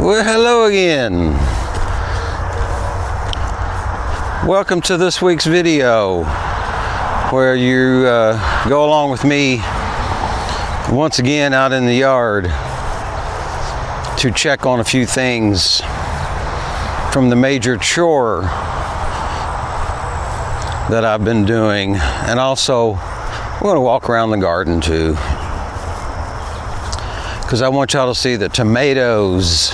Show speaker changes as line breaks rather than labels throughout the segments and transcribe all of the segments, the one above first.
Well, hello again. Welcome to this week's video where you go along with me once again out in the yard to check on a few things from the major chore that I've been doing, and also we're going to walk around the garden too, because I want y'all to see the tomatoes,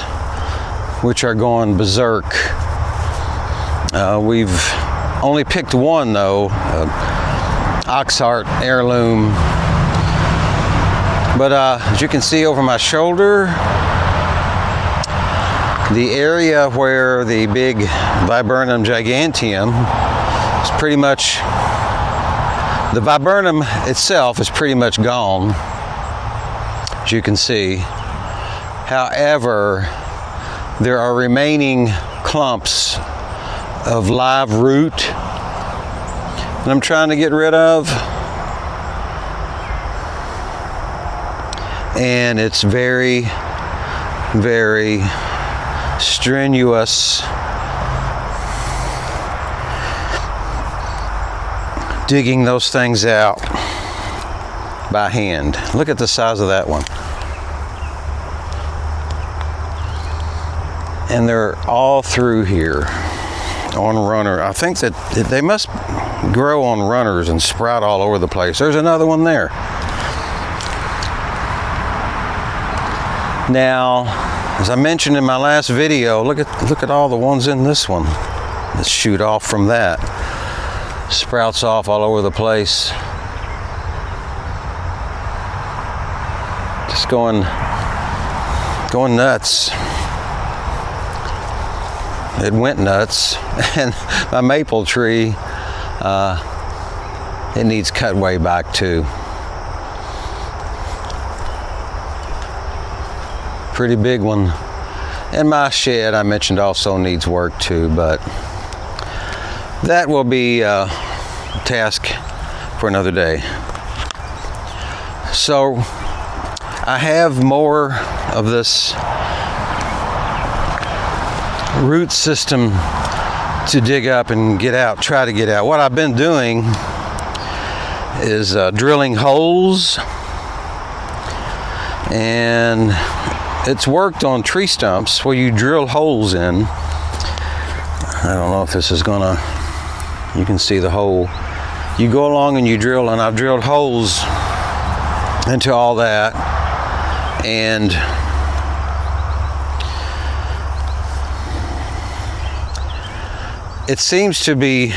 which are going berserk. We've only picked one though, Oxheart heirloom. But as you can see over my shoulder, the area where the big Viburnum giganteum is pretty much, the viburnum itself is pretty much gone, as you can see. However, there are remaining clumps of live root that I'm trying to get rid of, and it's very, very strenuous digging those things out by hand. Look at the size of that one. And they're all through here on runner. I think that they must grow on runners and sprout all over the place. There's another one there. Now, as I mentioned in my last video, look at all the ones in this one that shoot off from that. Sprouts off all over the place. Just going nuts. It went nuts, and my maple tree, it needs cut way back too. Pretty big one. And my shed, I mentioned, also needs work too, but that will be a task for another day. So I have more of this root system to dig up and get out, try to get out. What I've been doing is drilling holes, and it's worked on tree stumps where you drill holes in. I don't know if this is gonna, you can see the hole. You go along and you drill, and I've drilled holes into all that, and it seems to be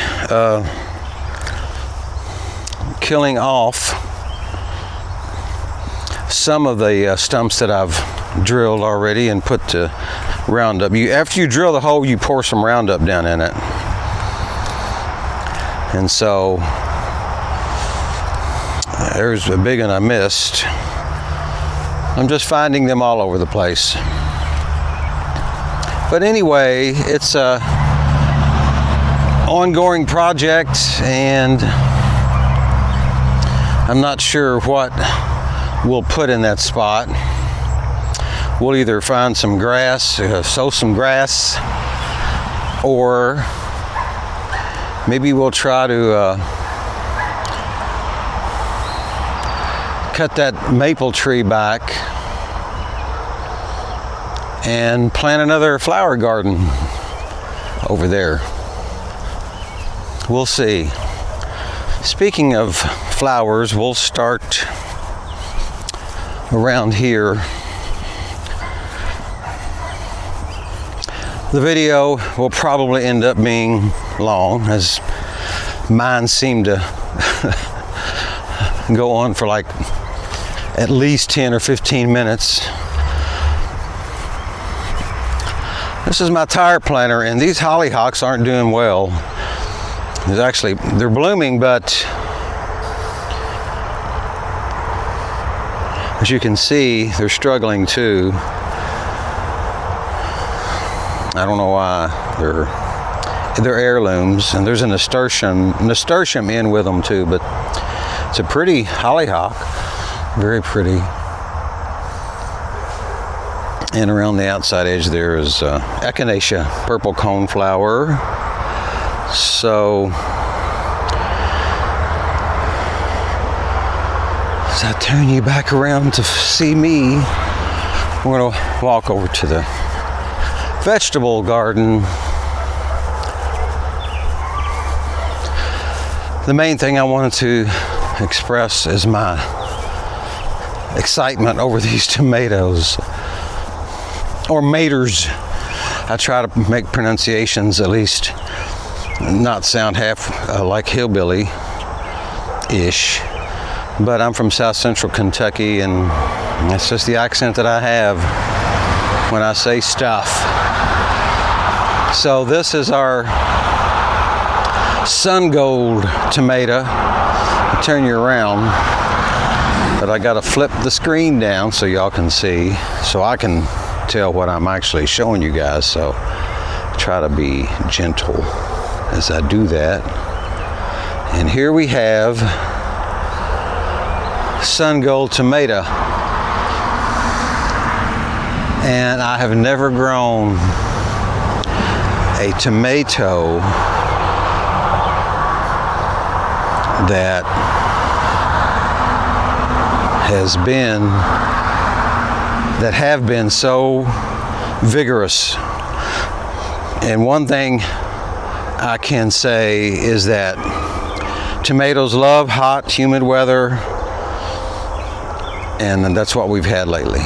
killing off some of the stumps that I've drilled already and put to Roundup. After you drill the hole, you pour some Roundup down in it. And so there's a big one I missed. I'm just finding them all over the place. But anyway, it's a ongoing project, and I'm not sure what we'll put in that spot. We'll either find some grass, sow some grass, or maybe we'll try to cut that maple tree back and plant another flower garden over there. We'll see. Speaking of flowers, we'll start around here. The video will probably end up being long, as mine seem to go on for like at least 10 or 15 minutes. This is my tire planter, and these hollyhocks aren't doing well. They're blooming, but as you can see, they're struggling too. I don't know why. They're heirlooms, and there's a nasturtium in with them too, but it's a pretty hollyhock, very pretty. And around the outside edge there is echinacea, purple coneflower. So as I turn you back around to see me, we're going to walk over to the vegetable garden. The main thing I wanted to express is my excitement over these tomatoes, or maters. I try to make pronunciations at least not sound half like hillbilly-ish, but I'm from South Central Kentucky, and it's just the accent that I have when I say stuff. So this is our sun gold tomato. I'll turn you around, but I gotta flip the screen down so y'all can see, so I can tell what I'm actually showing you guys. So try to be gentle as I do that. And here we have sun gold tomato, and I have never grown a tomato that have been so vigorous. And one thing I can say is that tomatoes love hot, humid weather, and that's what we've had lately.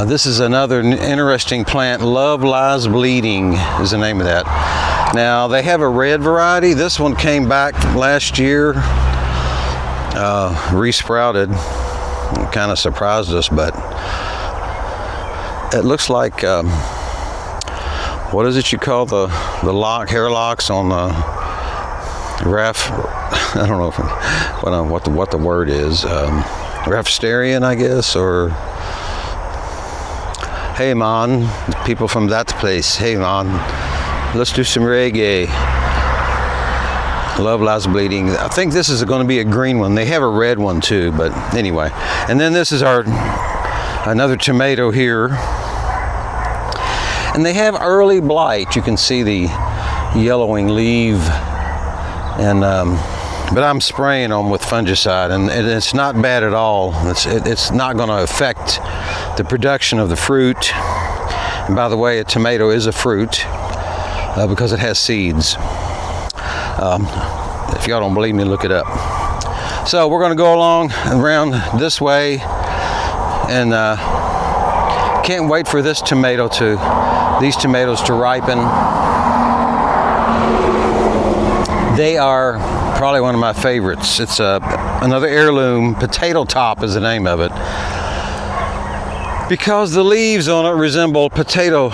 This is another interesting plant. Love Lies Bleeding is the name of that. Now they have a red variety. This one came back last year, resprouted. It kind of surprised us, but it looks like what is it you call the hair locks on the ref? I don't know what the word is. Raphsterian, I guess, or hey man, people from that place. Hey man, let's do some reggae. Love Lies Bleeding. I think this is going to be a green one. They have a red one too, but anyway. And then this is another tomato here. And they have early blight. You can see the yellowing leaf. And but I'm spraying them with fungicide, and it's not bad at all. It's not going to affect the production of the fruit. And by the way, a tomato is a fruit because it has seeds. If y'all don't believe me, look it up. So we're going to go along around this way, and can't wait for these tomatoes to ripen. They are probably one of my favorites. It's another heirloom. Potato top is the name of it, because the leaves on it resemble potato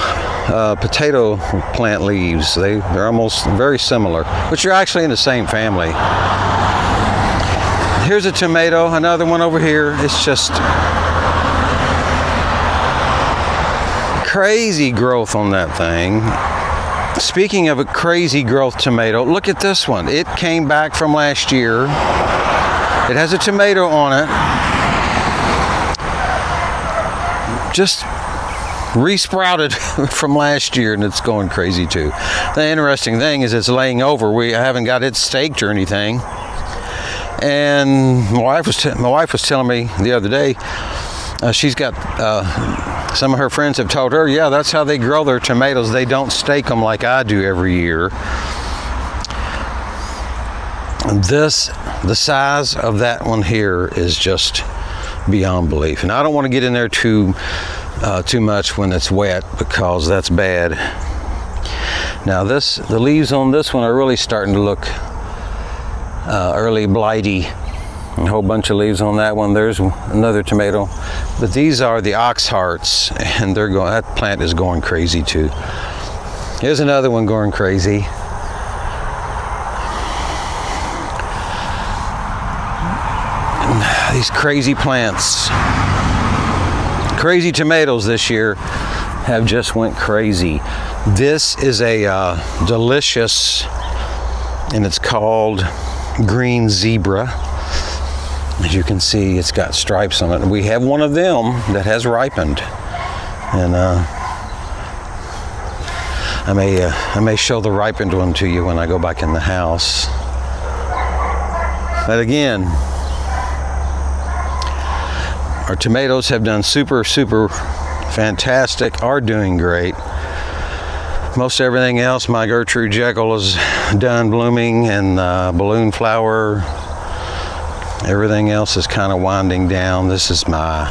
plant leaves. They're almost very similar, but you're actually in the same family. Here's a tomato, another one over here. It's just crazy growth on that thing. Speaking of a crazy growth tomato, look at this one. It came back from last year. It has a tomato on it. Just resprouted from last year, and it's going crazy too. The interesting thing is it's laying over. I haven't got it staked or anything. And my wife was telling me the other day, she's got some of her friends have told her, yeah, that's how they grow their tomatoes. They don't stake them like I do every year. And the size of that one here is just beyond belief. And I don't want to get in there too much when it's wet, because that's bad. Now the leaves on this one are really starting to look early blighty. A whole bunch of leaves on that one. There's another tomato, but these are the ox hearts, and that plant is going crazy too. Here's another one going crazy. These crazy plants, crazy tomatoes this year have just went crazy. This is a delicious, and it's called green zebra. As you can see, it's got stripes on it. We have one of them that has ripened, and I may show the ripened one to you when I go back in the house. But again, our tomatoes have done super fantastic, are doing great. Most everything else, my Gertrude Jekyll is done blooming, and balloon flower. Everything else is kind of winding down. This is my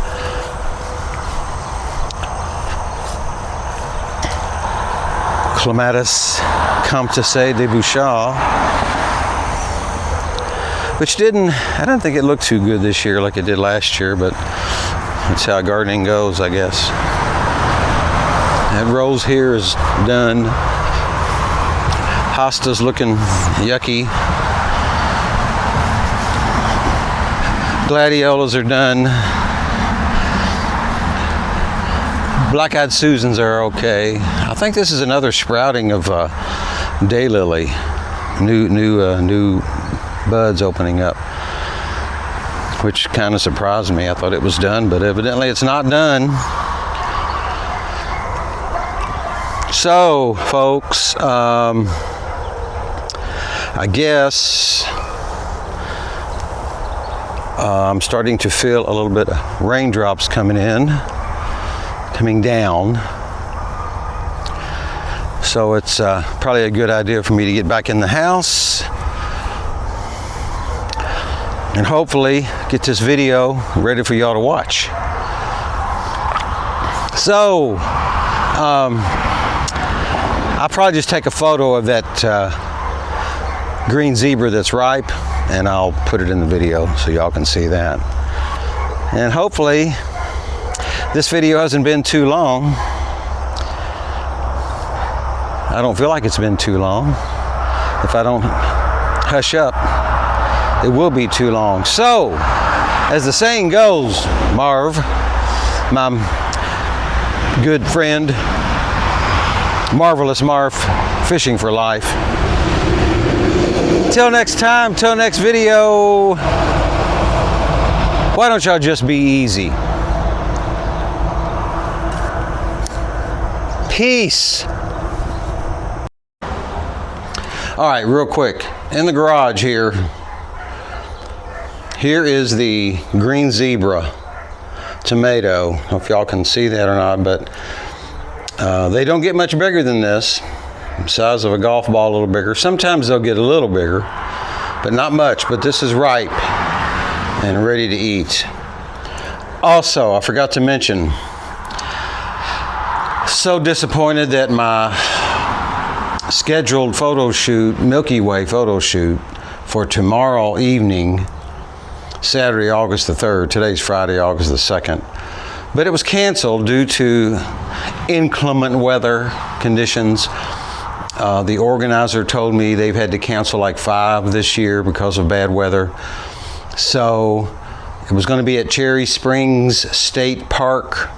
Clematis Comtesse de Bouchard, which I don't think it looked too good this year like it did last year, but that's how gardening goes, I guess. That rose here is done. Hosta's looking yucky. Gladiolas are done. Black-eyed Susans are okay. I think this is another sprouting of daylily. New buds opening up, which kind of surprised me. I thought it was done, but evidently it's not done. So, folks, I guess I'm starting to feel a little bit of raindrops coming down. So it's probably a good idea for me to get back in the house and hopefully get this video ready for y'all to watch. So, I'll probably just take a photo of that green zebra that's ripe, and I'll put it in the video so y'all can see that. And hopefully this video hasn't been too long. I don't feel like it's been too long. If I don't hush up, it will be too long. So, as the saying goes, Marv, my good friend, Marvelous Marv, fishing for life. Till next time, till next video, why don't y'all just be easy? Peace. All right, real quick, in the garage here is the green zebra tomato. I don't know if y'all can see that or not, but they don't get much bigger than this. The size of a golf ball, a little bigger. Sometimes they'll get a little bigger, but not much. But this is ripe and ready to eat. Also, I forgot to mention, so disappointed that my scheduled photo shoot, Milky Way photo shoot for tomorrow evening, Saturday, August the 3rd. Today's Friday, August the 2nd. But it was canceled due to inclement weather conditions. The organizer told me they've had to cancel like 5 this year because of bad weather. So it was going to be at Cherry Springs State Park.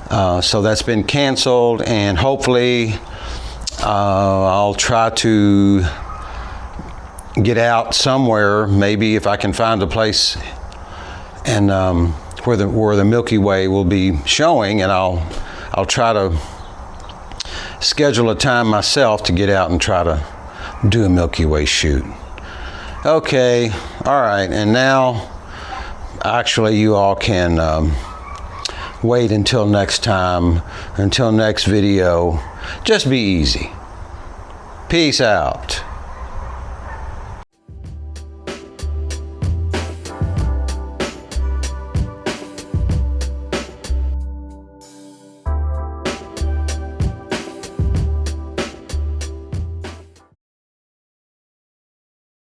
So that's been canceled, and hopefully I'll try to get out somewhere, maybe if I can find a place and where the Milky Way will be showing, and I'll try to schedule a time myself to get out and try to do a Milky Way shoot. Okay, all right, and now actually you all can wait until next time, until next video. Just be easy. Peace out.